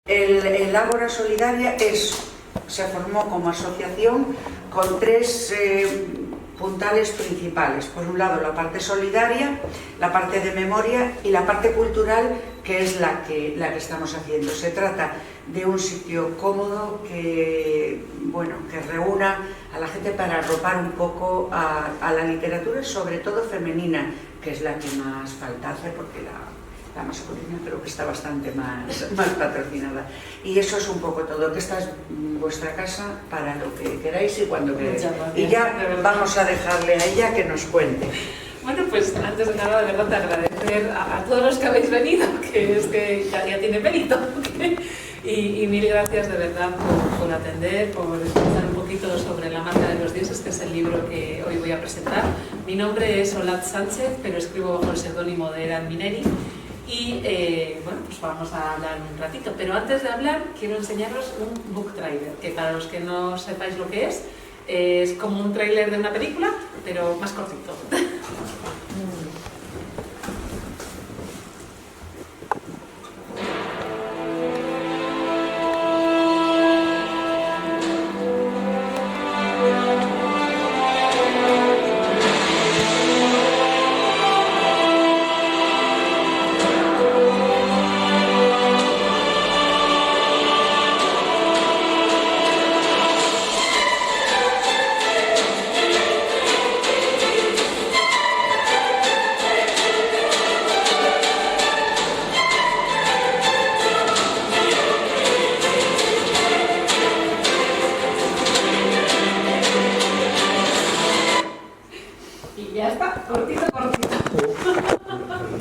El Ágora Solidaria se formó como asociación con tres puntales principales. Por un lado, la parte solidaria, la parte de memoria y la parte cultural, que es la que estamos haciendo. Se trata de un sitio cómodo que reúna a la gente para arropar un poco a la literatura, sobre todo femenina, que es la que más falta hace, porque la masculina creo que está bastante más patrocinada. Y eso es un poco todo, que esta es vuestra casa para lo que queráis y cuando queráis. Y ya vamos a dejarle a ella que nos cuente. Bueno, pues antes de nada, de verdad, te agradecer a todos los que habéis venido, que es que ya tiene mérito. Y mil gracias de verdad por atender, por explicar un poquito sobre La marca de los dioses, que es el libro que hoy voy a presentar. Mi nombre es Olat Sánchez, pero escribo bajo el seudónimo de Eran Mineri. Y pues vamos a hablar un ratito, pero antes de hablar quiero enseñaros un book trailer, que para los que no sepáis lo que es como un trailer de una película, pero más cortito.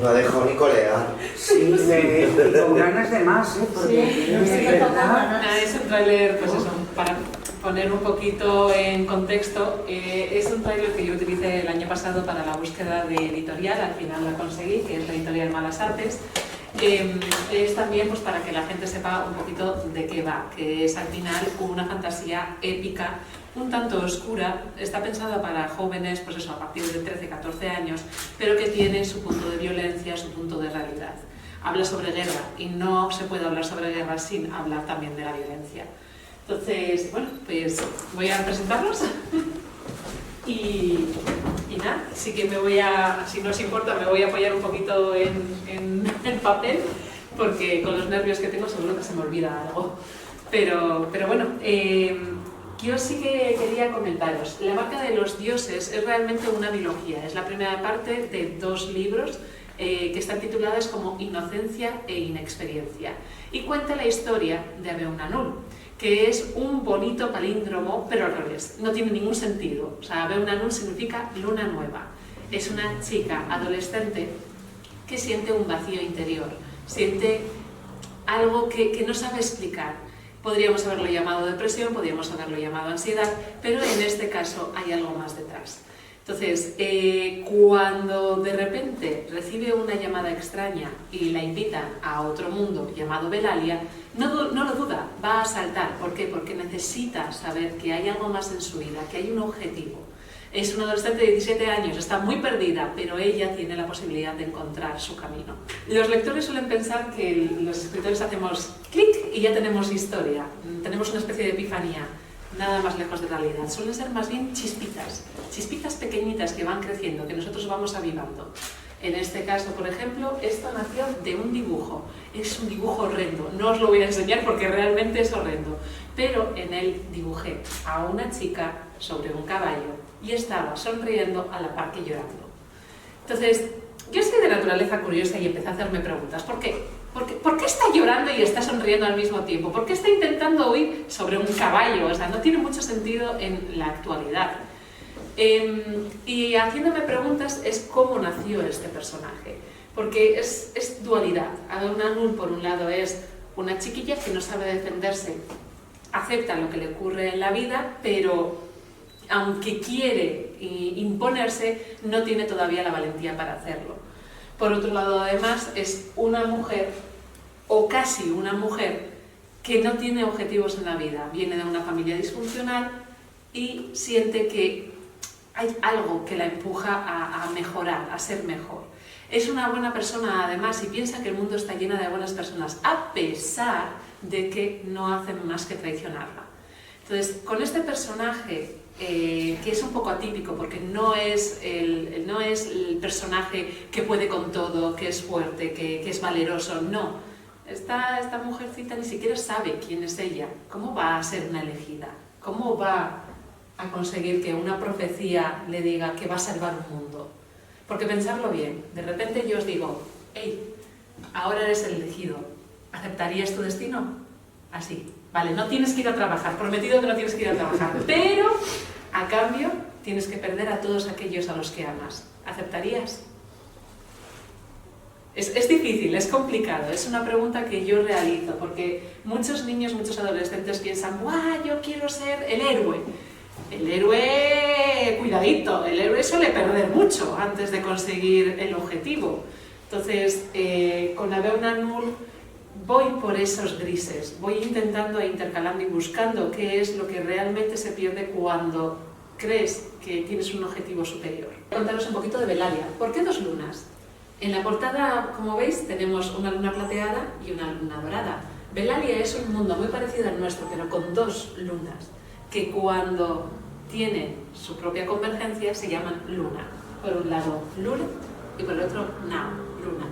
No dejo ni colear. Sí, con ganas de más, porque Sí, es verdad. Es un tráiler, pues eso, para poner un poquito en contexto, es un tráiler que yo utilicé el año pasado para la búsqueda de editorial, al final la conseguí, que es la editorial Malas Artes. Es también pues para que la gente sepa un poquito de qué va, que es al final una fantasía épica, un tanto oscura, está pensada para jóvenes, pues eso, a partir de 13-14 años, pero que tiene su punto de violencia, su punto de realidad. Habla sobre guerra y no se puede hablar sobre guerra sin hablar también de la violencia. Entonces, bueno, pues voy a presentarlos y nada, sí que si no os importa, me voy a apoyar un poquito en el papel, porque con los nervios que tengo seguro que se me olvida algo. Pero bueno, yo sí que quería comentaros. La marca de los dioses es realmente una trilogía. Es la primera parte de 2 libros que están titulados como Inocencia e Inexperiencia. Y cuenta la historia de Abeunanul, que es un bonito palíndromo, pero al revés. No tiene ningún sentido. O sea, Abeunanul significa luna nueva. Es una chica adolescente que siente un vacío interior. Siente algo que no sabe explicar. Podríamos haberlo llamado depresión, podríamos haberlo llamado ansiedad, pero en este caso hay algo más detrás. Entonces, cuando de repente recibe una llamada extraña y la invitan a otro mundo llamado Belalia, no lo duda, va a saltar. ¿Por qué? Porque necesita saber que hay algo más en su vida, que hay un objetivo. Es una adolescente de 17 años, está muy perdida, pero ella tiene la posibilidad de encontrar su camino. Los lectores suelen pensar que los escritores hacemos clic y ya tenemos historia, tenemos una especie de epifanía, nada más lejos de realidad. Suelen ser más bien chispitas pequeñitas que van creciendo, que nosotros vamos avivando. En este caso, por ejemplo, esto nació de un dibujo. Es un dibujo horrendo, no os lo voy a enseñar porque realmente es horrendo, pero en él dibujé a una chica sobre un caballo y estaba sonriendo a la par que llorando. Entonces, yo soy de naturaleza curiosa y empecé a hacerme preguntas. ¿Por qué? ¿Por qué está llorando y está sonriendo al mismo tiempo? ¿Por qué está intentando huir sobre un caballo? O sea, no tiene mucho sentido en la actualidad. Y haciéndome preguntas es cómo nació este personaje. Porque es dualidad. Abeunanul, por un lado, es una chiquilla que no sabe defenderse, acepta lo que le ocurre en la vida, pero aunque quiere imponerse, no tiene todavía la valentía para hacerlo. Por otro lado, además, es una mujer, o casi una mujer, que no tiene objetivos en la vida. Viene de una familia disfuncional y siente que hay algo que la empuja a mejorar, a ser mejor. Es una buena persona además y piensa que el mundo está lleno de buenas personas, a pesar de que no hacen más que traicionarla. Entonces, con este personaje, que es un poco atípico, porque no es el personaje que puede con todo, que es fuerte, que es valeroso, no. Esta mujercita ni siquiera sabe quién es ella, cómo va a ser una elegida, cómo va a conseguir que una profecía le diga que va a salvar un mundo. Porque pensarlo bien, de repente yo os digo, hey, ahora eres el elegido, ¿aceptarías tu destino? Así, vale, no tienes que ir a trabajar, prometido que no tienes que ir a trabajar, pero a cambio tienes que perder a todos aquellos a los que amas. ¿Aceptarías? Es difícil, es complicado, es una pregunta que yo realizo, porque muchos niños, muchos adolescentes piensan, ¡guau, yo quiero ser el héroe! El héroe, cuidadito, el héroe suele perder mucho antes de conseguir el objetivo. Entonces, con Adeu Nannul voy por esos grises, voy intentando e intercalando y buscando qué es lo que realmente se pierde cuando crees que tienes un objetivo superior. Voy a contaros un poquito de Belalia. ¿Por qué 2 lunas? En la portada, como veis, tenemos una luna plateada y una luna dorada. Belalia es un mundo muy parecido al nuestro, pero con 2 lunas, que cuando tienen su propia convergencia se llaman luna. Por un lado, luna, y por el otro, now, luna.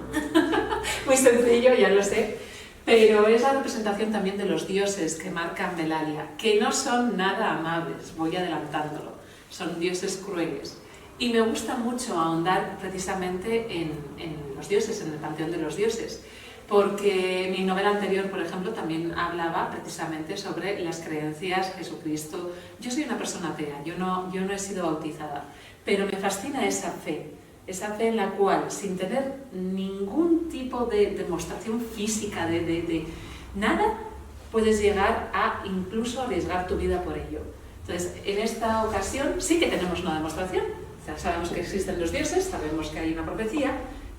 Muy sencillo, ya lo sé, pero es la representación también de los dioses que marcan Belalia, que no son nada amables, voy adelantándolo, son dioses crueles. Y me gusta mucho ahondar precisamente en los dioses, en el panteón de los dioses, porque mi novela anterior, por ejemplo, también hablaba precisamente sobre las creencias, Jesucristo. Yo soy una persona atea, yo no he sido bautizada, pero me fascina esa fe en la cual, sin tener ningún tipo de demostración física, de nada, puedes llegar a incluso arriesgar tu vida por ello. Entonces, en esta ocasión sí que tenemos una demostración. O sea, sabemos que existen los dioses, sabemos que hay una profecía,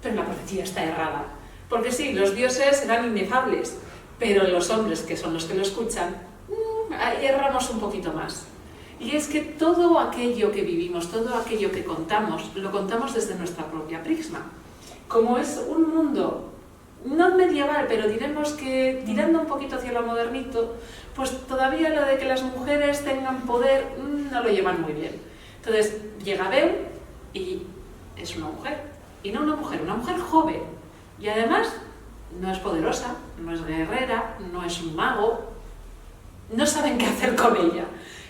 pero la profecía está errada. Porque sí, los dioses serán inefables, pero los hombres, que son los que lo escuchan, erramos un poquito más. Y es que todo aquello que vivimos, todo aquello que contamos, lo contamos desde nuestra propia prisma. Como es un mundo no medieval, pero diremos que tirando un poquito hacia lo modernito, pues todavía lo de que las mujeres tengan poder no lo llevan muy bien. Entonces llega Beu y es una mujer, y no una mujer joven, y además no es poderosa, no es guerrera, no es un mago, no saben qué hacer con ella.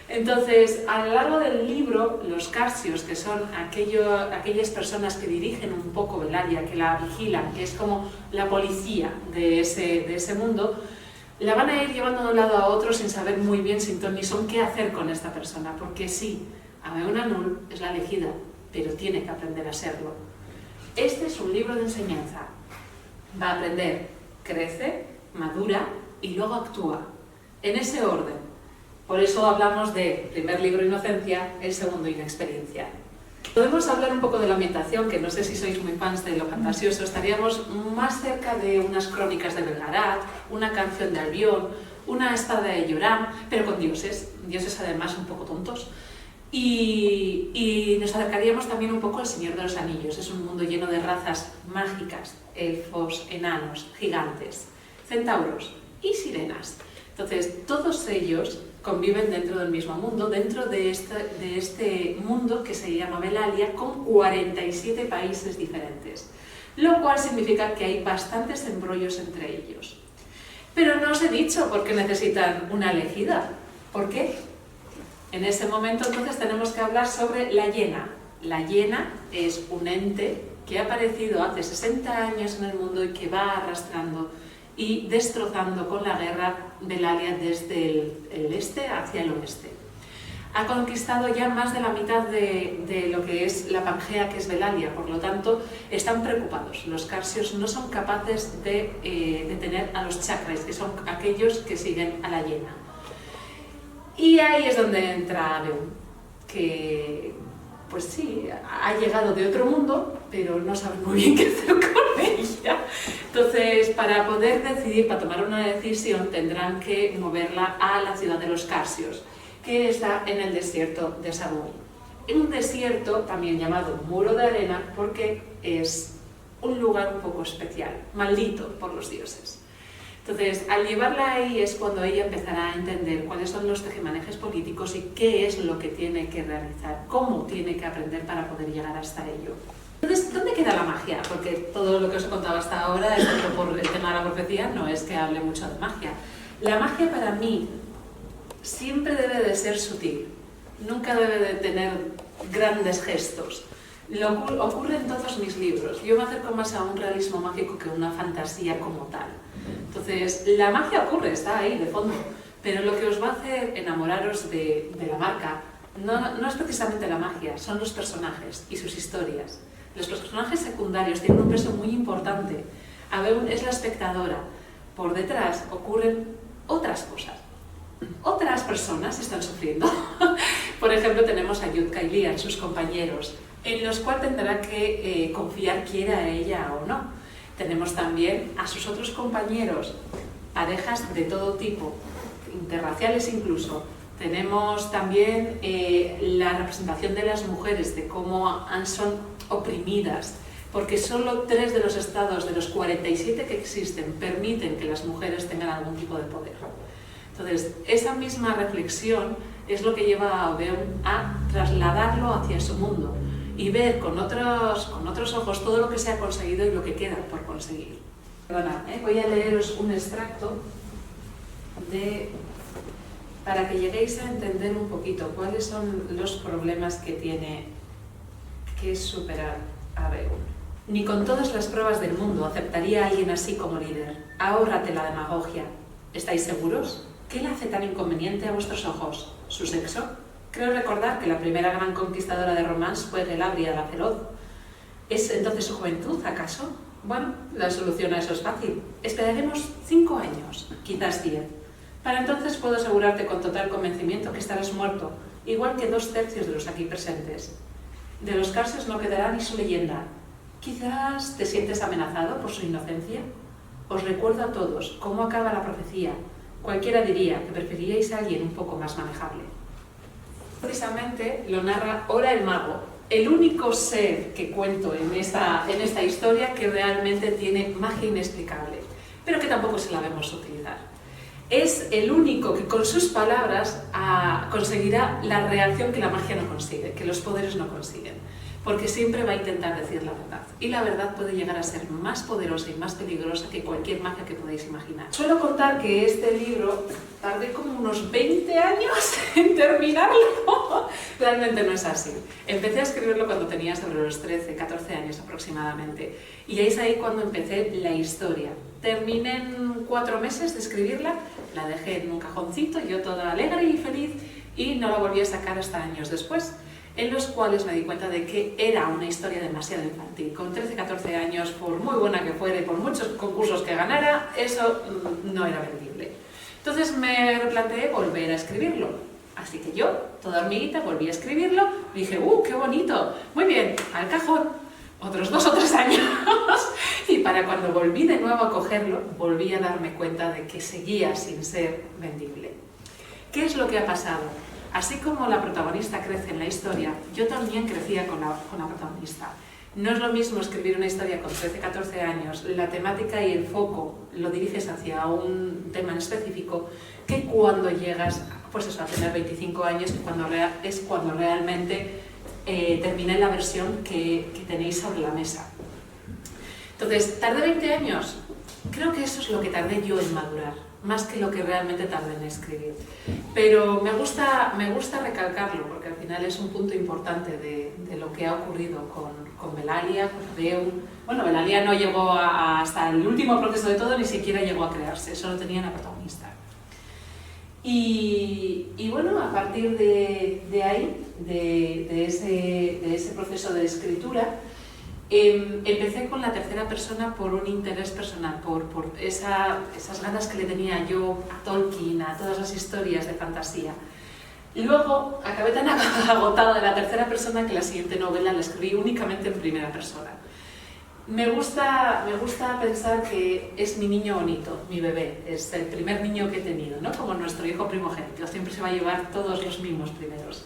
Entonces, a lo largo del libro, los Carsios, que son aquellas personas que dirigen un poco Belalia, que la vigilan, que es como la policía de ese mundo, la van a ir llevando de un lado a otro sin saber muy bien, sin ton ni son, qué hacer con esta persona, porque sí, Adeu Nannul es la elegida, pero tiene que aprender a serlo. Este es un libro de enseñanza. Va a aprender, crece, madura y luego actúa, en ese orden. Por eso hablamos de primer libro Inocencia, el segundo Inexperiencia. Podemos hablar un poco de la ambientación, que no sé si sois muy fans de lo fantasioso, estaríamos más cerca de unas crónicas de Belgarath, una canción de Albión, una espada de Yoram, pero con dioses además un poco tontos. Y nos acercaríamos también un poco al Señor de los Anillos. Es un mundo lleno de razas mágicas, elfos, enanos, gigantes, centauros y sirenas. Entonces, todos ellos conviven dentro del mismo mundo, dentro de este mundo que se llama Belalia, con 47 países diferentes, lo cual significa que hay bastantes embrollos entre ellos. Pero no os he dicho por qué necesitan una elegida. ¿Por qué? En ese momento entonces tenemos que hablar sobre la Hiena. La Hiena es un ente que ha aparecido hace 60 años en el mundo y que va arrastrando y destrozando con la guerra Belalia desde el este hacia el oeste. Ha conquistado ya más de la mitad de lo que es la Pangea, que es Belalia, por lo tanto están preocupados. Los Carsios no son capaces de detener a los Chakras, que son aquellos que siguen a la Hiena. Y ahí es donde entra Adeu, que pues sí, ha llegado de otro mundo, pero no sabe muy bien qué hacer con ella. Entonces, para poder decidir, para tomar una decisión, tendrán que moverla a la ciudad de los Carsios, que está en el desierto de Sabuy. En un desierto también llamado Muro de Arena, porque es un lugar un poco especial, maldito por los dioses. Entonces, al llevarla ahí es cuando ella empezará a entender cuáles son los tejemanejes políticos y qué es lo que tiene que realizar, cómo tiene que aprender para poder llegar hasta ello. Entonces, ¿dónde queda la magia? Porque todo lo que os he contado hasta ahora, excepto por el tema de la profecía, no es que hable mucho de magia. La magia para mí siempre debe de ser sutil, nunca debe de tener grandes gestos. Ocurre en todos mis libros. Yo me acerco más a un realismo mágico que una fantasía como tal. Entonces, la magia ocurre, está ahí de fondo, pero lo que os va a hacer enamoraros de la marca no es precisamente la magia, son los personajes y sus historias. Los personajes secundarios tienen un peso muy importante. Abeun es la espectadora. Por detrás ocurren otras cosas. Otras personas están sufriendo. Por ejemplo, tenemos a Yudka y Lian, sus compañeros, en los cuales tendrá que confiar quiera ella o no. Tenemos también a sus otros compañeros, parejas de todo tipo, interraciales incluso. Tenemos también la representación de las mujeres, de cómo son oprimidas, porque solo 3 de los estados de los 47 que existen permiten que las mujeres tengan algún tipo de poder. Entonces, esa misma reflexión es lo que lleva a Abeun a trasladarlo hacia su mundo y ver con otros ojos todo lo que se ha conseguido y lo que queda por conseguir. Perdona, voy a leeros un extracto para que lleguéis a entender un poquito cuáles son los problemas que tiene que superar Abeun. Ni con todas las pruebas del mundo aceptaría a alguien así como líder. Ahórrate la demagogia. ¿Estáis seguros? ¿Qué le hace tan inconveniente a vuestros ojos? ¿Su sexo? Creo recordar que la primera gran conquistadora de Romance fue Gelabria la Feroz. ¿Es entonces su juventud, acaso? Bueno, la solución a eso es fácil. Esperaremos 5 años, quizás 10. Para entonces puedo asegurarte con total convencimiento que estarás muerto, igual que 2/3 de los aquí presentes. De los Carses no quedará ni su leyenda. ¿Quizás te sientes amenazado por su inocencia? Os recuerdo a todos cómo acaba la profecía. Cualquiera diría que preferiríais a alguien un poco más manejable. Precisamente lo narra Ora el Mago, el único ser que cuento en esta historia que realmente tiene magia inexplicable, pero que tampoco se la vemos utilizar. Es el único que con sus palabras conseguirá la reacción que la magia no consigue, que los poderes no consiguen, porque siempre va a intentar decir la verdad. Y la verdad puede llegar a ser más poderosa y más peligrosa que cualquier magia que podáis imaginar. Suelo contar que este libro tardé como unos 20 años en terminarlo. Realmente no es así. Empecé a escribirlo cuando tenía sobre los 13, 14 años aproximadamente. Y es ahí cuando empecé la historia. Terminé en 4 meses de escribirla, la dejé en un cajoncito, yo toda alegre y feliz, y no la volví a sacar hasta años después, en los cuales me di cuenta de que era una historia demasiado infantil. Con 13, 14 años, por muy buena que fuera y por muchos concursos que ganara, eso no era vendible. Entonces me replanteé volver a escribirlo. Así que yo, toda hormiguita, volví a escribirlo, dije, qué bonito, muy bien, al cajón, otros 2 o 3 años. Y para cuando volví de nuevo a cogerlo, volví a darme cuenta de que seguía sin ser vendible. ¿Qué es lo que ha pasado? Así como la protagonista crece en la historia, yo también crecía con la protagonista. No es lo mismo escribir una historia con 13, 14 años, la temática y el foco lo diriges hacia un tema en específico, que cuando llegas a tener 25 años, que es cuando realmente terminé la versión que tenéis sobre la mesa. Entonces, ¿tardé 20 años? Creo que eso es lo que tardé yo en madurar, más que lo que realmente tardé en escribir. Pero me gusta recalcarlo, porque al final es un punto importante de lo que ha ocurrido con Belalia, con Abeun. Bueno, Belalia no llegó hasta el último proceso de todo, ni siquiera llegó a crearse, solo tenía una protagonista. Y bueno, a partir de ahí, de ese proceso de escritura, empecé con la tercera persona por un interés personal, por esas ganas que le tenía yo a Tolkien, a todas las historias de fantasía. Y luego acabé tan agotada de la tercera persona que la siguiente novela la escribí únicamente en primera persona. Me gusta pensar que es mi niño bonito, mi bebé, es el primer niño que he tenido, ¿no? Como nuestro hijo primogénito, siempre se va a llevar todos los mimos primeros.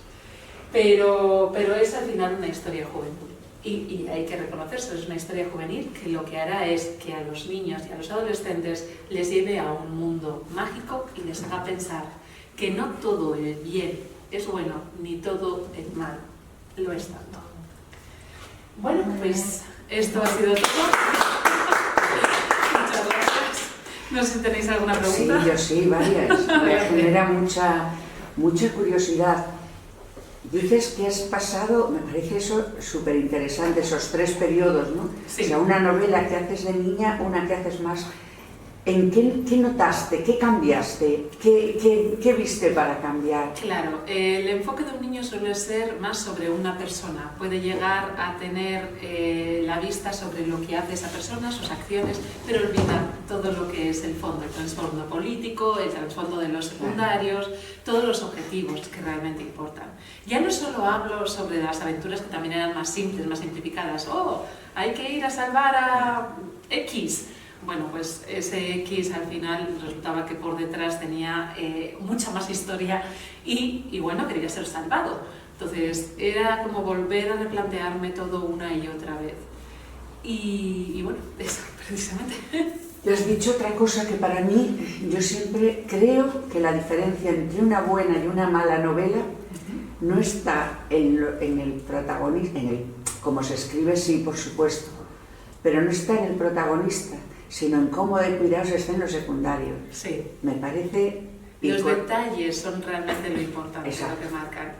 Pero es al final una historia juvenil. y hay que reconocerse, es una historia juvenil que lo que hará es que a los niños y a los adolescentes les lleve a un mundo mágico y les haga pensar que no todo el bien es bueno, ni todo el mal lo es tanto. Bueno, pues esto ha sido todo. Muchas gracias. No sé si tenéis alguna pregunta. Sí, yo sí, varias. Me genera mucha curiosidad. Dices que has pasado, me parece eso súper interesante, esos 3 periodos, ¿no? Sí. O sea, una novela que haces de niña, una que haces más. ¿En qué notaste? ¿Qué cambiaste? ¿Qué viste para cambiar? Claro, el enfoque de un niño suele ser más sobre una persona. Puede llegar a tener la vista sobre lo que hace esa persona, sus acciones, pero olvida todo lo que es el fondo, el trasfondo político, el trasfondo de los secundarios, todos los objetivos que realmente importan. Ya no solo hablo sobre las aventuras que también eran más simples, más simplificadas. ¡Oh, hay que ir a salvar a X! Bueno, pues ese X al final resultaba que por detrás tenía mucha más historia y bueno, quería ser salvado. Entonces era como volver a replantearme todo una y otra vez. Y bueno, eso precisamente. Te has dicho otra cosa que para mí, yo siempre creo que la diferencia entre una buena y una mala novela no está en el protagonista, cómo se escribe, sí, por supuesto, pero no está en el protagonista, sino en cómo de cuidados estén los secundarios. Sí. Me parece... Los detalles son realmente lo importante, lo que marcan.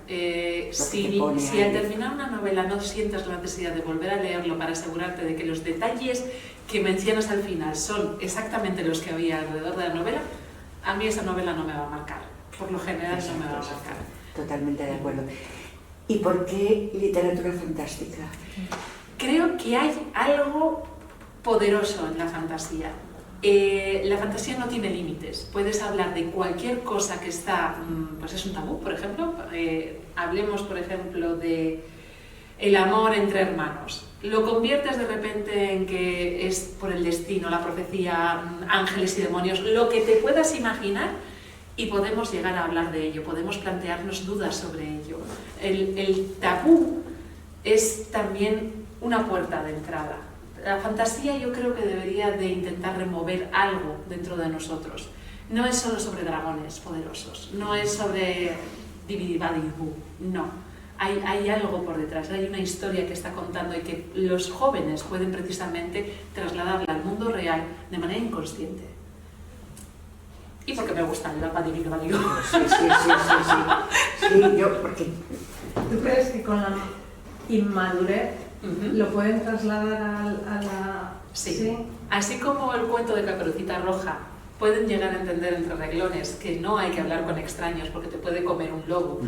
Si al terminar una novela no sientas la necesidad de volver a leerlo para asegurarte de que los detalles que mencionas al final son exactamente los que había alrededor de la novela, a mí esa novela no me va a marcar. Por lo general no me va a marcar. Totalmente de acuerdo. ¿Y por qué literatura fantástica? Creo que hay algo poderoso en la fantasía. La fantasía no tiene límites. Puedes hablar de cualquier cosa que está, pues es un tabú, por ejemplo. Hablemos, por ejemplo, de el amor entre hermanos. Lo conviertes de repente en que es por el destino, la profecía, ángeles y demonios, lo que te puedas imaginar, y podemos llegar a hablar de ello, podemos plantearnos dudas sobre ello. El tabú es también una puerta de entrada. La fantasía yo creo que debería de intentar remover algo dentro de nosotros. No es solo sobre dragones poderosos, no es sobre dibidibadibu, no. Hay algo por detrás, hay una historia que está contando y que los jóvenes pueden precisamente trasladarla al mundo real de manera inconsciente. Y porque me gusta el badibidibadibu. Sí, yo porque... ¿Tú crees que con la inmadurez lo pueden trasladar a la...? Sí. Así como el cuento de Caperucita Roja pueden llegar a entender entre reglones que no hay que hablar con extraños porque te puede comer un lobo.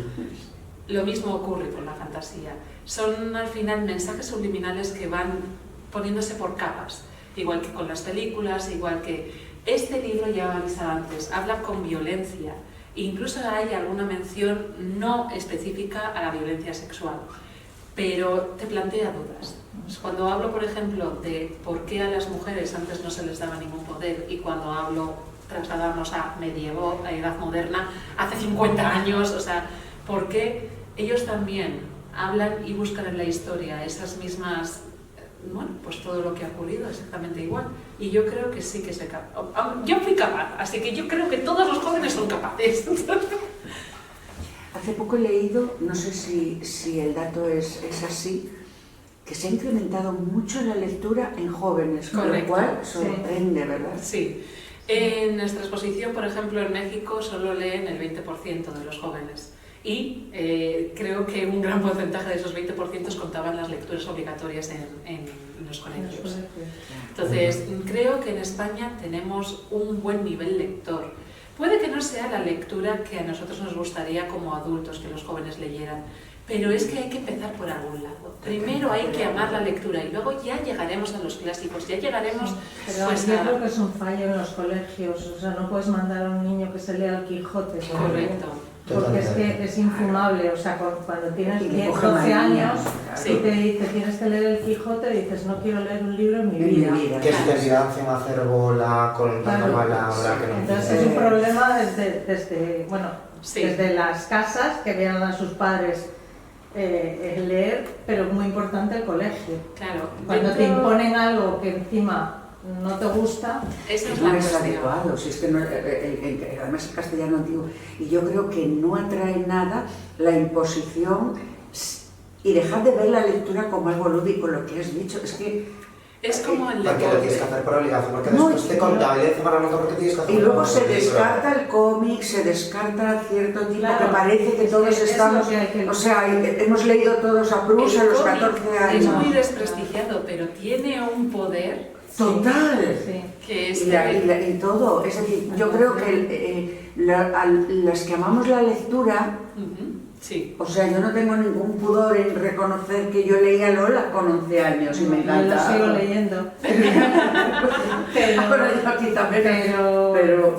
Lo mismo ocurre con la fantasía. Son al final mensajes subliminales que van poniéndose por capas, igual que con las películas, igual que este libro, ya avisaba antes, habla con violencia. Incluso hay alguna mención no específica a la violencia sexual, pero te plantea dudas. Cuando hablo, por ejemplo, de por qué a las mujeres antes no se les daba ningún poder, y cuando hablo, trasladarnos a medievo, a edad moderna, hace 50 años, o sea, por qué ellos también hablan y buscan en la historia esas mismas, bueno, pues todo lo que ha ocurrido exactamente igual. Y yo creo que sí que se capaz. Yo fui capaz, así que yo creo que todos los jóvenes son capaces. Hace poco he leído, no sé si el dato es así, que se ha incrementado mucho la lectura en jóvenes, con lo cual sorprende, ¿verdad? Sí. En nuestra exposición, por ejemplo, en México solo leen el 20% de los jóvenes. Y creo que un gran porcentaje de esos 20% contaban las lecturas obligatorias en los colegios. Entonces, creo que en España tenemos un buen nivel lector. Puede que no sea la lectura que a nosotros nos gustaría como adultos que los jóvenes leyeran, pero es que hay que empezar por algún lado. Primero hay que amar la lectura y luego ya llegaremos a los clásicos, ya llegaremos... Pero pues, yo creo que es un fallo en los colegios, o sea, no puedes mandar a un niño que se lea el Quijote. Correcto. Porque es que es infumable, o sea, cuando tienes 12 años y te dice tienes que leer el Quijote y dices no quiero leer un libro en mi vida. Que si te financian hacer bola con tanta mala hora que no. Entonces es un problema desde las casas, que vean a sus padres el leer, pero muy importante el colegio. Claro. Cuando te imponen algo que encima no te gusta, eso es no la es cuestión. adecuado, si es que no, además el castellano antiguo, y yo creo que no atrae nada la imposición y dejar de ver la lectura como algo lúdico, lo que has dicho, es que... Es como el Porque lo tienes que deporte. hacer por obligación, porque No, después te contabiliza para no porque tienes que hacer. Y luego se un libro. descarta el cómic, se descarta cierto tipo, Claro, que parece que es todos que es estamos... lo que hay que- O sea, hemos leído todos a Proust a los 14 Es años. muy desprestigiado, pero tiene un poder Total. sí. que es Y todo, es decir, yo creo que las que amamos la lectura, Ujú, sí. o sea, yo no tengo ningún pudor en reconocer que yo leía Lola con 11 años y me Yo lo encanta. sigo leyendo. Bueno, yo aquí también, pero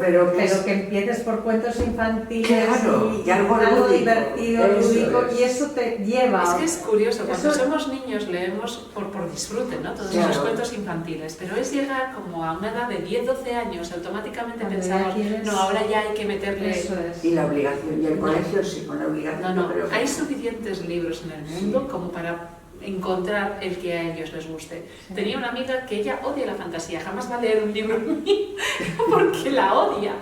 que empieces por cuentos infantiles Claro, y algo lúdico. divertido, Eso lúdico, es. y eso te lleva. Es que es curioso, cuando Eso- somos niños leemos por disfrute, ¿no? Todos Claro. esos cuentos infantiles, pero es llegar como a una edad de 10-12 años, automáticamente Cuando ya pensamos, quieres- no, ahora ya hay que meterle... Eso es. y la obligación, y el No. colegio sí, con la obligación. No, no, yo creo que- hay suficientes libros en el mundo como para encontrar el que a ellos les guste. Sí. Tenía una amiga que ella odia la fantasía, jamás va a leer un libro mío porque la odia.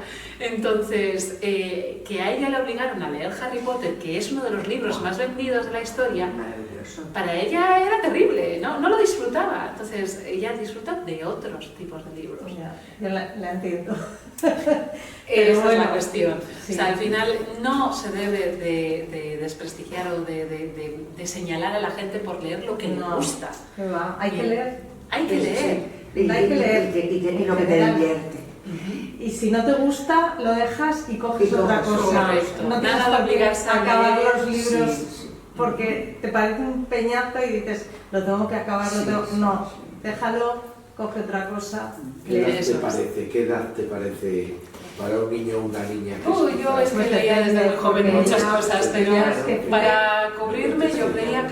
Entonces, que a ella le obligaron a leer Harry Potter, que es uno de los libros más vendidos de la historia, Maravilloso. para ella era terrible, no lo disfrutaba. Entonces, ella disfruta de otros tipos de libros. Ya, yo la entiendo. Esa es bueno, la cuestión. sí. O sea, al final no se debe de desprestigiar o de señalar a la gente por leer lo que le No. gusta. Que va, hay que leer. Hay que Sí, leer. sí. Y, Hay que leer. y lo que te General. divierte. Ujú. Y si no te gusta, lo dejas y coges Y otra coges cosa. correcto. No tienes Nada de por qué obligarse a acabar leer. los libros Sí, sí. porque te parece un peñazo y dices, lo tengo que acabar, Sí, lo tengo... sí, No, sí. déjalo, coge otra cosa. ¿Qué edad Eso te es. parece? ¿Qué edad te parece para un niño o una niña? que Yo es Pues que leía desde depende, muy joven porque muchas ya- cosas, pero ya es que- para cubrirme yo leía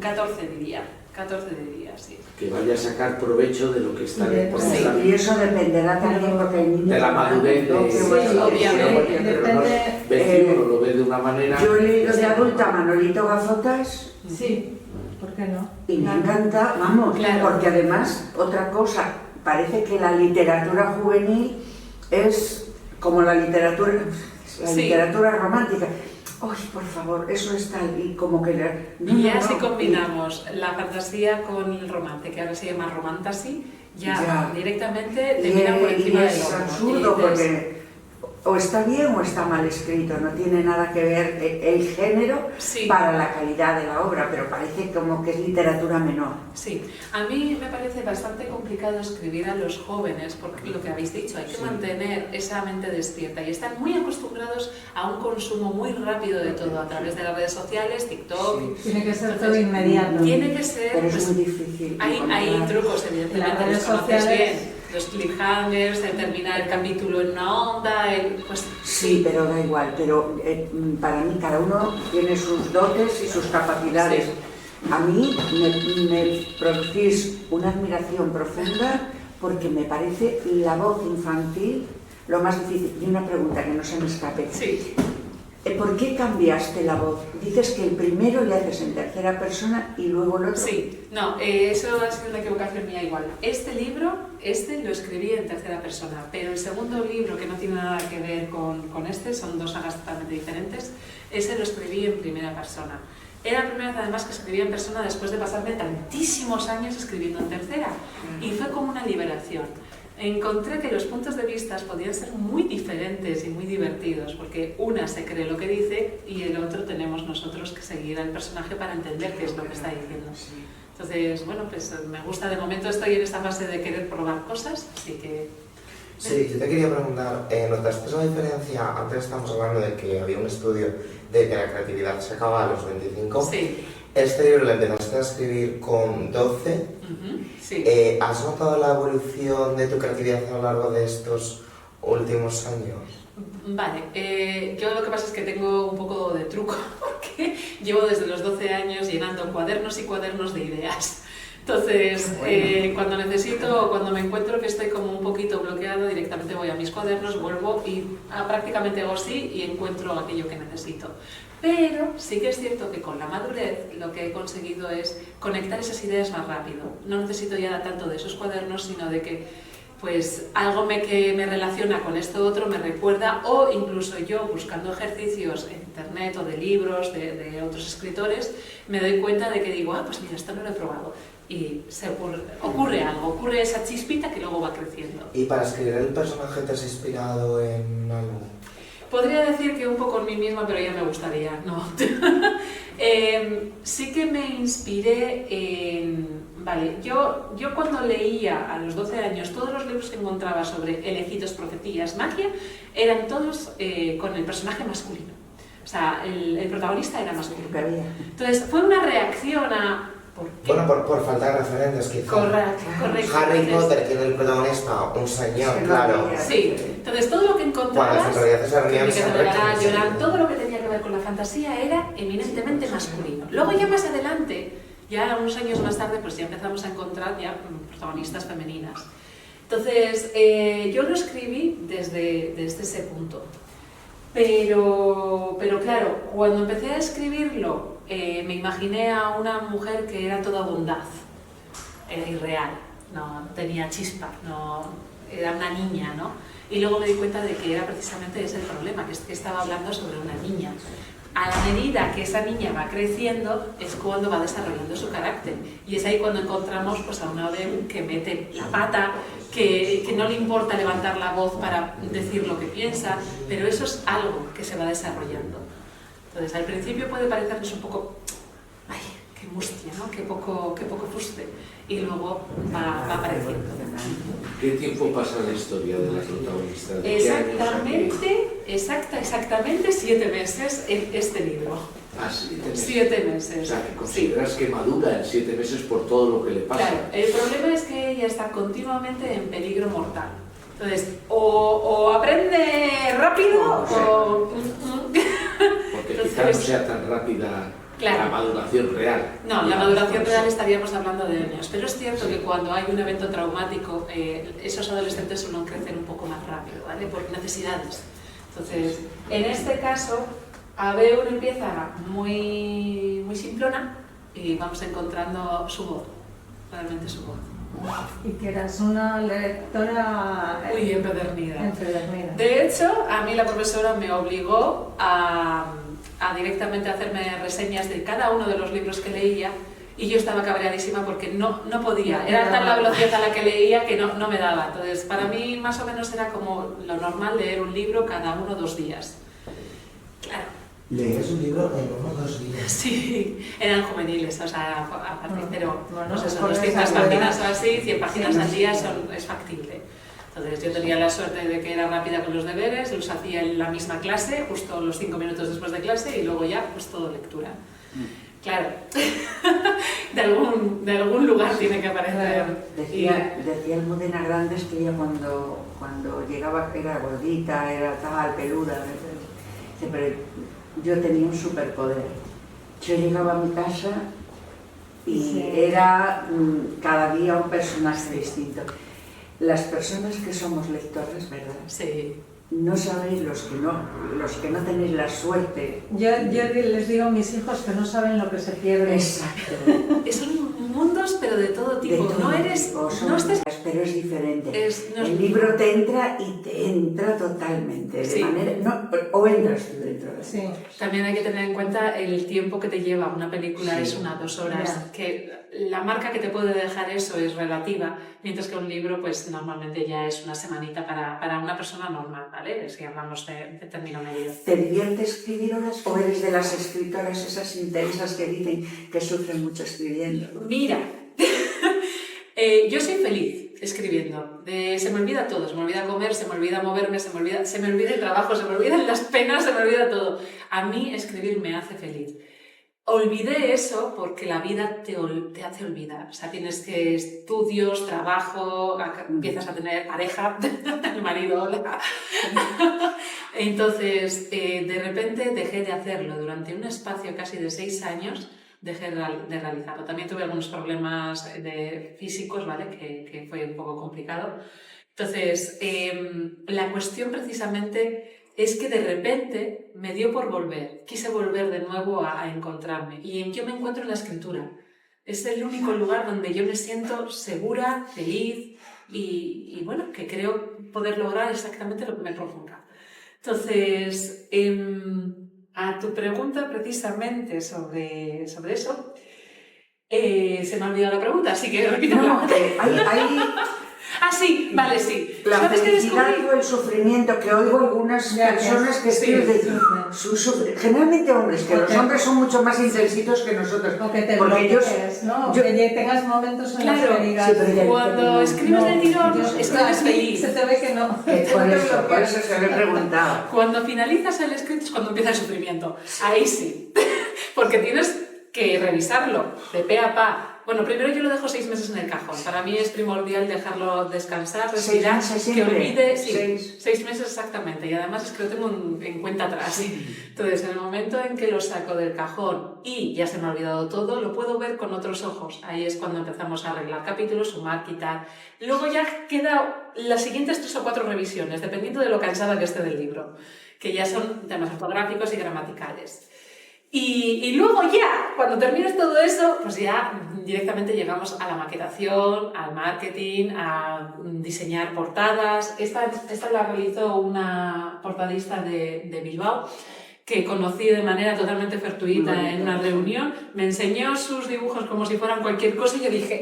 14 diría. 14 diría, sí. que vaya a sacar provecho de lo que está Sí, dentro? sí. Y eso dependerá también porque hay niños... De la madurez ¿no? de- Que Sí, bueno, obviamente. Pero no ves uno lo ve de una manera. Yo he leído de adulta Manolito Gafotas Sí, ¿por qué no? y me Claro. encanta, vamos, Claro. porque además, otra cosa, parece que la literatura juvenil es como la literatura Sí. romántica. ¡Ay, por favor, eso es tal! Y como que... no, Y ya no, si no. combinamos la fantasía con el romance, que ahora se llama romantasy, ya Ya. directamente Y, termina por y encima del es hombro. absurdo Y dices, porque o está bien o está mal escrito, no tiene nada que ver el género Sí. para la calidad de la obra, pero parece como que es literatura menor. Sí, a mí me parece bastante complicado escribir a los jóvenes, porque lo que habéis dicho, hay que Sí. mantener esa mente despierta y están muy acostumbrados a un consumo muy rápido de todo a través de las redes sociales, TikTok. Sí. Tiene que ser Entonces, todo inmediato. Tiene que ser, Pero es pues, muy difícil. hay encontrar. trucos, evidentemente, Las redes los conoces sociales- bien. Los cliffhangers, de terminar el capítulo en una onda, pues Sí, pero da igual, pero para mí cada uno tiene sus dotes y sus capacidades. Sí. A mí me producís una admiración profunda porque me parece la voz infantil lo más difícil. Y una pregunta que no se me escape. sí. ¿Por qué cambiaste la voz? Dices que el primero le haces en tercera persona y luego el otro. Sí, no, eso ha sido una equivocación mía igual. Este libro, lo escribí en tercera persona, pero el segundo libro, que no tiene nada que ver con este, son dos sagas totalmente diferentes, ese lo escribí en primera persona. Era la primera vez además que escribía en persona después de pasarme tantísimos años escribiendo en tercera y fue como una liberación. Encontré que los puntos de vista podían ser muy diferentes y muy divertidos, porque una se cree lo que dice y el otro tenemos nosotros que seguir al personaje para entender qué es lo que está diciendo. Sí. Entonces, bueno, pues me gusta, de momento estoy en esta fase de querer probar cosas, así que... Sí, yo te quería preguntar, ¿notaste la diferencia? Antes estamos hablando de que había un estudio de que la creatividad se acaba a los 25. Sí, Este libro lo empezaste a escribir con 12. ujú, sí. ¿Has notado la evolución de tu creatividad a lo largo de estos últimos años? Vale, yo lo que pasa es que tengo un poco de truco, porque llevo desde los 12 años llenando cuadernos y cuadernos de ideas. Entonces, cuando necesito, cuando me encuentro que estoy como un poquito bloqueada, directamente voy a mis cuadernos, vuelvo y prácticamente hago así y encuentro aquello que necesito. Pero sí que es cierto que con la madurez lo que he conseguido es conectar esas ideas más rápido. No necesito ya tanto de esos cuadernos, sino de que pues algo que me relaciona con esto otro me recuerda, o incluso yo buscando ejercicios en internet o de libros de otros escritores, me doy cuenta de que digo, pues mira, esto no lo he probado. Y ocurre algo, ocurre esa chispita que luego va creciendo. ¿Y para escribir el personaje te has inspirado en algo? Podría decir que un poco en mí misma, pero ya me gustaría, ¿no? Sí que me inspiré en... Vale, yo cuando leía a los 12 años todos los libros que encontraba sobre elegidos, profecías, magia, eran todos con el personaje masculino. O sea, el protagonista era masculino. Entonces fue una reacción a... Bueno, por falta de referentes, quizá. Correcto. Harry Potter tiene el protagonista, un señor, claro. Sí, entonces todo lo que encontrabas, cuando en realidad se llorar, todo lo que tenía que ver con la fantasía era eminentemente masculino. Luego ya más adelante, ya unos años más tarde, pues ya empezamos a encontrar ya protagonistas femeninas. Entonces, yo lo escribí desde ese punto. Pero claro, cuando empecé a escribirlo, me imaginé a una mujer que era toda bondad, era irreal, no tenía chispa, no, era una niña, ¿no? Y luego me di cuenta de que era precisamente ese el problema, que estaba hablando sobre una niña. A la medida que esa niña va creciendo es cuando va desarrollando su carácter, y es ahí cuando encontramos pues, a una Beu que mete la pata, que no le importa levantar la voz para decir lo que piensa, pero eso es algo que se va desarrollando. Entonces, al principio puede parecernos un poco, ay, qué mustia, ¿no? Qué poco fuste, y luego va apareciendo. ¿Qué tiempo pasa la historia de la protagonista? Exactamente 7 meses en este libro. 7 meses. 7 meses. O sea, que consideras que madura en 7 meses por todo lo que le pasa. Claro, el problema es que ella está continuamente en peligro mortal. Entonces, o aprende rápido o... Porque quizá no sea tan rápida la maduración real. No, la maduración real estaríamos hablando de años, pero es cierto que cuando hay un evento traumático, esos adolescentes suelen crecer un poco más rápido, ¿vale? Por necesidades. Entonces, en este caso, a Beu empieza muy simplona y vamos encontrando su voz, realmente su voz. Y que eras una lectora muy empedernida. De hecho, a mí la profesora me obligó a directamente hacerme reseñas de cada uno de los libros que leía, y yo estaba cabreadísima porque no podía. Era tal la velocidad a la que leía que no me daba. Entonces, para mí más o menos era como lo normal leer un libro cada 1 o 2 días. Claro. ¿Lees un libro en 1 o 2 días? Sí, eran juveniles, o sea, aparte, pero bueno, no sé, son 200 páginas o así, 100 páginas al día es factible. Entonces yo tenía la suerte de que era rápida con los deberes, los hacía en la misma clase, justo los 5 minutos después de clase, y luego ya pues todo lectura. Claro, de algún lugar tiene que aparecer. Decía Almudena Grandes que ella cuando llegaba era gordita, era tal, peluda, pero yo tenía un superpoder. Yo llegaba a mi casa y era cada día un personaje distinto. Las personas que somos lectoras, ¿verdad? Sí. No sabéis los que no tenéis la suerte. Yo les digo a mis hijos que no saben lo que se pierde. Exacto. Son mundos, pero de todo tipo. De todo no eres, tipo, no estés... pero es diferente. No el libro te entra y te entra totalmente, de manera, o entras tú dentro de sí. También hay que tener en cuenta el tiempo que te lleva. Una película es 1 o 2 horas, que la marca que te puede dejar eso es relativa, mientras que un libro pues normalmente ya es una semanita para una persona normal, ¿vale? Si hablamos de término medio. ¿Te divierte escribir horas o eres de las escritoras esas intensas que dicen que sufren mucho escribiendo? Mira, yo soy feliz escribiendo. Se me olvida todo, se me olvida comer, se me olvida moverme, se me olvida el trabajo, se me olvidan las penas, se me olvida todo. A mí escribir me hace feliz. Olvidé eso porque la vida te hace olvidar. O sea, tienes que estudios, trabajo, empiezas a tener pareja, el marido, Entonces, de repente dejé de hacerlo durante un espacio casi de 6 años dejé de realizarlo. También tuve algunos problemas físicos, ¿vale? Que fue un poco complicado. Entonces, la cuestión precisamente es que de repente me dio por volver. Quise volver de nuevo a encontrarme. Y yo me encuentro en la escritura. Es el único lugar donde yo me siento segura, feliz y bueno, que creo poder lograr exactamente lo que me proponga. Entonces, a tu pregunta precisamente sobre eso, se me ha olvidado la pregunta, así que repítela. No, hay Ah, sí, vale, sí. la felicidad o el sufrimiento, que oigo algunas personas que escriben generalmente hombres, que los hombres son mucho más intensitos que nosotros. O que te bloquees, ¿no? Que tengas momentos en los que digas... Cuando escribes de tirón, escribes feliz. Se te ve que no. Por eso se lo he preguntado. Cuando finalizas el escrito es cuando empieza el sufrimiento. Ahí sí. Porque tienes que revisarlo de pe a pa. Bueno, primero yo lo dejo 6 meses en el cajón. Para mí es primordial dejarlo descansar, respirar, que olvide... Sí, 6 meses exactamente. Y además es que lo tengo en cuenta atrás. Entonces, en el momento en que lo saco del cajón y ya se me ha olvidado todo, lo puedo ver con otros ojos. Ahí es cuando empezamos a arreglar capítulos, sumar, quitar. Luego ya queda las siguientes 3 o 4 revisiones, dependiendo de lo cansada que esté del libro, que ya son temas ortográficos y gramaticales. Y luego ya, cuando termines todo eso, pues ya directamente llegamos a la maquetación, al marketing, a diseñar portadas. Esta la realizó una portadista de Bilbao, que conocí de manera totalmente fortuita en una reunión. Me enseñó sus dibujos como si fueran cualquier cosa y yo dije,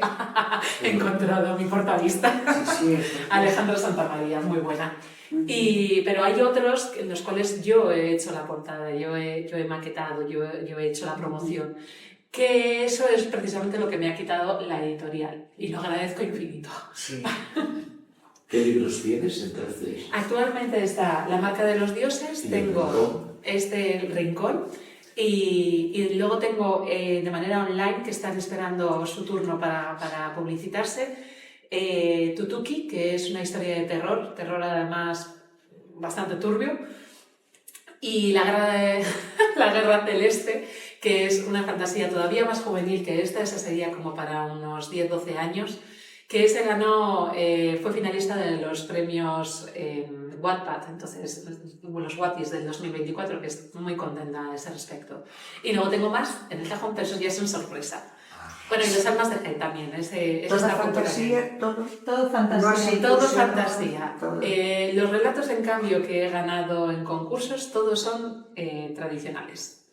he encontrado a mi portadista. Alejandra Santamaría, muy buena. Pero hay otros en los cuales yo he hecho la portada, yo he maquetado, yo he hecho la promoción, que eso es precisamente lo que me ha quitado la editorial y lo agradezco infinito. Sí. ¿Qué libros tienes entonces? Actualmente está La marca de los dioses, tengo El rincón y luego tengo de manera online, que están esperando su turno para publicitarse, Tutuki, que es una historia de terror además bastante turbio, y La guerra celeste, que es una fantasía todavía más juvenil que esa sería como para unos 10-12 años, que ese ganó, fue finalista de los premios Wattpad, entonces los Watties del 2024, que estoy muy contenta a ese respecto. Y luego tengo más en el cajón, pero eso ya es una sorpresa. Bueno, y Los almas de Gel también, ¿Toda fantasía? Todo fantasía. Todo fantasía. Los relatos, en cambio, que he ganado en concursos, todos son tradicionales,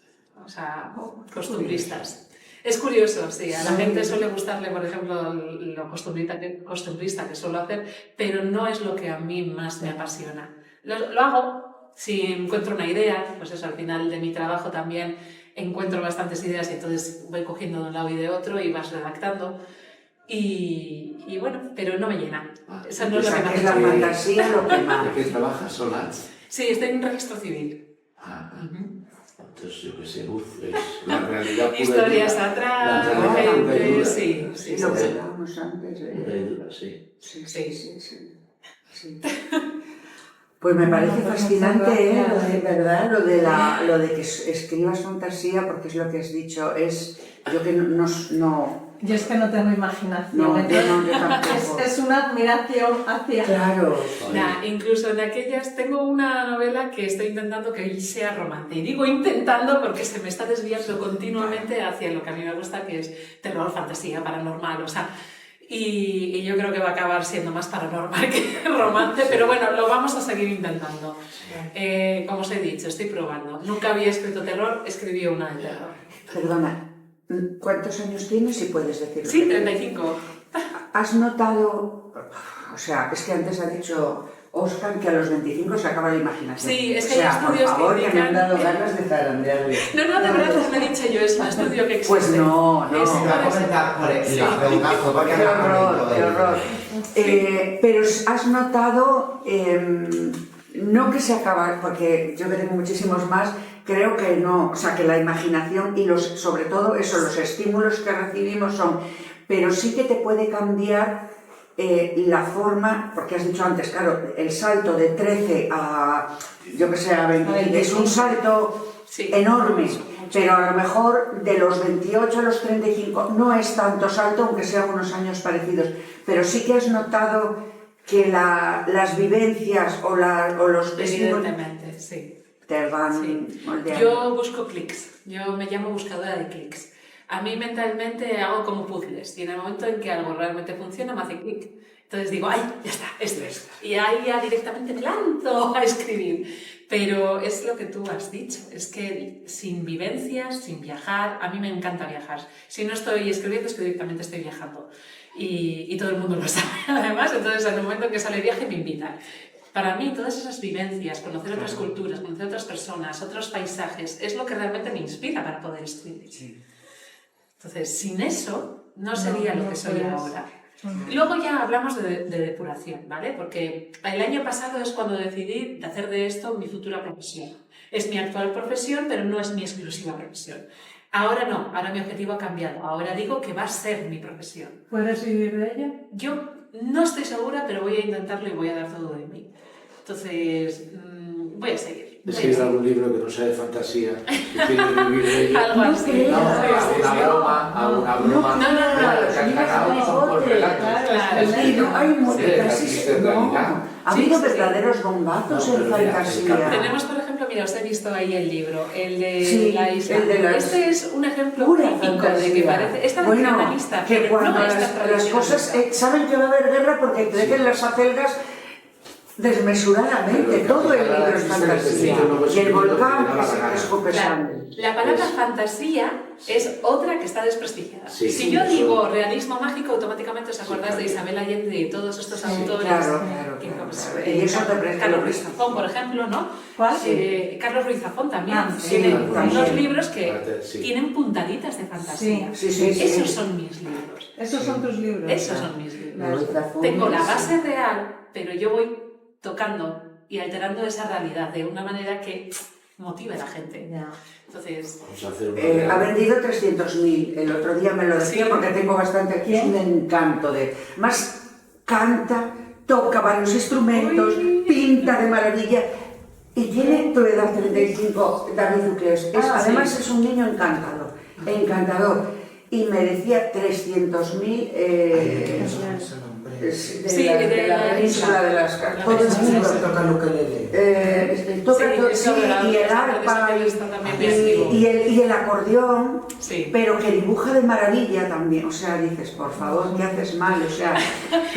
o sea, costumbristas. Es curioso, sí, a la gente suele gustarle, por ejemplo, lo costumbrista que suelo hacer, pero no es lo que a mí más me apasiona. Lo hago si encuentro una idea, pues eso, al final de mi trabajo también encuentro bastantes ideas y entonces voy cogiendo de un lado y de otro y vas redactando. Y bueno, pero no me llena. Eso no es lo que me es la fantasía lo que más. ¿De qué trabajas sola? Sí, estoy en un registro civil. Entonces, yo qué sé, es la realidad pura. Historias atrás, gente, sí. Lo que hablábamos antes. Sí. Pues me parece fascinante, ¿verdad? Lo de que escribas fantasía, porque es lo que has dicho, yo que no... Yo es que no tengo imaginación. No, yo tampoco. Es una admiración hacia... Claro. Incluso en aquellas tengo una novela que estoy intentando que sea romance. Y digo intentando porque se me está desviando continuamente hacia lo que a mí me gusta, que es terror, fantasía, paranormal, o sea... Y yo creo que va a acabar siendo más paranormal que romance, pero bueno, lo vamos a seguir intentando. Como os he dicho, estoy probando. Nunca había escrito terror, escribí una de terror. Perdona, ¿cuántos años tienes, si puedes decirlo? Sí, 35. ¿Has notado, o sea, es que antes ha dicho Óscar que a los 25 se acaba la imaginación? Sí, es que hay estudios por favor, que me han dado ganas de zarandearle. No, de verdad, os lo he dicho yo, es un estudio que existe. Pues no. Qué horror. Pero has notado, no que se acaba, porque yo que tengo muchísimos más, creo que no, o sea, que la imaginación y sobre todo eso, los estímulos que recibimos pero sí que te puede cambiar la forma, porque has dicho antes, claro, el salto de 13 a, yo que sé, a 20, es un salto enorme, pero a lo mejor de los 28 a los 35 no es tanto salto, aunque sean unos años parecidos, pero sí que has notado que las vivencias o los evidentemente, sí. Te van moldeando. Yo busco clics, yo me llamo buscadora de clics. A mí mentalmente hago como puzzles y en el momento en que algo realmente funciona me hace clic. Entonces digo, ¡ay, ya está, esto es! Y ahí ya directamente me lanzo a escribir. Pero es lo que tú has dicho, es que sin vivencias, sin viajar, a mí me encanta viajar. Si no estoy escribiendo es que directamente estoy viajando. Y todo el mundo lo sabe, además, entonces en el momento en que sale viaje me invitan. Para mí, todas esas vivencias, conocer otras culturas, conocer otras personas, otros paisajes, es lo que realmente me inspira para poder escribir. Entonces, sin eso, no sería lo que soy ahora. Luego ya hablamos de depuración, ¿vale? Porque el año pasado es cuando decidí de hacer de esto mi futura profesión. Es mi actual profesión, pero no es mi exclusiva profesión. Ahora no, ahora mi objetivo ha cambiado. Ahora digo que va a ser mi profesión. ¿Puedes vivir de ella? Yo no estoy segura, pero voy a intentarlo y voy a dar todo de mí. Entonces, voy a seguir. Escribir algún libro que no sea de fantasía, que quiere vivir de ella. Algo así. Alguna broma. Ha habido verdaderos bombazos en fantasía. Tenemos, por ejemplo, mira, os he visto ahí el libro, el de la isla. Este es un ejemplo típico de que parece... Esta nacionalista, que cuando las cosas saben que va a haber guerra porque crecen las acelgas desmesuradamente, todo el libro es fantasía y el volcán que se escupe sangre. La palabra fantasía es otra que está desprestigiada. Si yo digo realismo mágico, automáticamente os acordáis de Isabel Allende y todos estos autores. Y eso te Carlos Ruiz Zafón, por ejemplo, ¿no? ¿Cuál? Carlos Ruiz Zafón también tiene unos libros que tienen puntaditas de fantasía. Esos son mis libros. ¿Esos son tus libros? Esos son mis libros. Tengo la base real, pero yo voy tocando y alterando esa realidad de una manera que motive a la gente. Entonces, ha vendido 300.000. El otro día me lo decía porque tengo bastante aquí. Es un encanto más canta, toca varios instrumentos, pinta de maravilla y tiene tu edad, 35, David Uclés. Además es un niño encantador. Y me decía 300.000 de la península de las Casas. Todo el mundo toca el ukelele. Y el arpa y el acordeón, pero que dibuja de maravilla también. O sea, dices, por favor, ¿qué haces mal? O sea,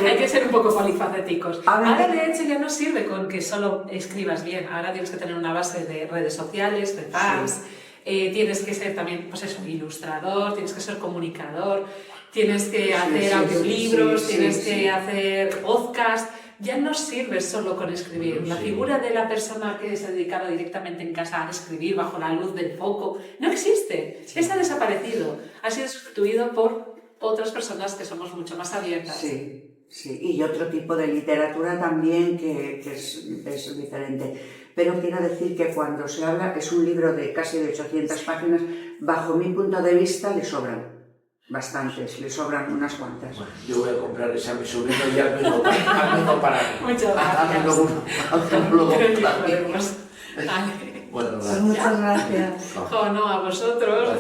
hay que ser un poco polifacéticos. Ahora, de hecho, ya no sirve con que solo escribas bien. Ahora tienes que tener una base de redes sociales, de fans. Tienes que ser también, pues eso, ilustrador, tienes que ser comunicador, tienes que hacer audiolibros, tienes que hacer podcast. Ya no sirve solo con escribir. La figura de la persona que se dedicaba directamente en casa a escribir bajo la luz del foco no existe. Esa ha desaparecido. Ha sido sustituido por otras personas que somos mucho más abiertas. Sí, y otro tipo de literatura también que es diferente. Pero quiero decir que cuando se habla, es un libro de casi de 800 páginas, bajo mi punto de vista le sobran bastantes, le sobran unas cuantas. Bueno, yo voy a comprar ese a mi sobrino y al menos para mí. Muchas gracias. Bueno, muchas gracias. No, a vosotros.